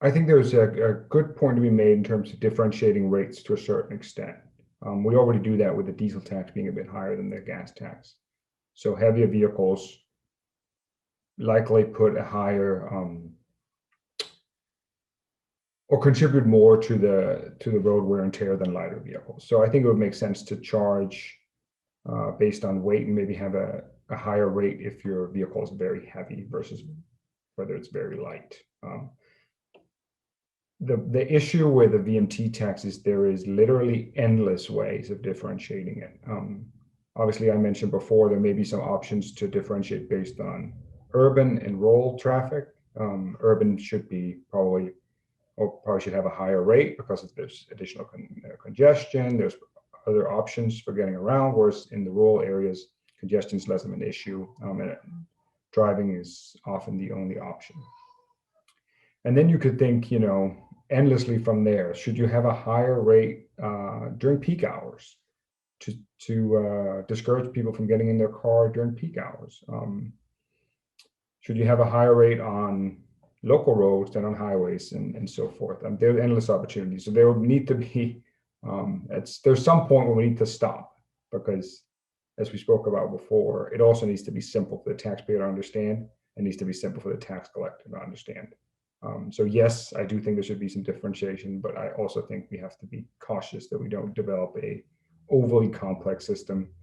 I think there's a good point to be made in terms of differentiating rates to a certain extent. We already do that with the diesel tax being a bit higher than the gas tax. So heavier vehicles likely put a higher or contribute more to the road wear and tear than lighter vehicles. So I think it would make sense to charge based on weight and maybe have a higher rate if your vehicle is very heavy versus whether it's very light. The issue with the VMT tax is there is literally endless ways of differentiating it. Obviously, I mentioned before, there may be some options to differentiate based on urban and rural traffic. Urban should be probably should have a higher rate because there's additional congestion. There's other options for getting around, whereas in the rural areas, congestion is less of an issue, and driving is often the only option. And then you could think, endlessly from there. Should you have a higher rate during peak hours to discourage people from getting in their car during peak hours? Should you have a higher rate on local roads than on highways and so forth? There are endless opportunities. So there would need to be, there's some point where we need to stop because, as we spoke about before, it also needs to be simple for the taxpayer to understand. It needs to be simple for the tax collector to understand. So yes, I do think there should be some differentiation, but I also think we have to be cautious that we don't develop a overly complex system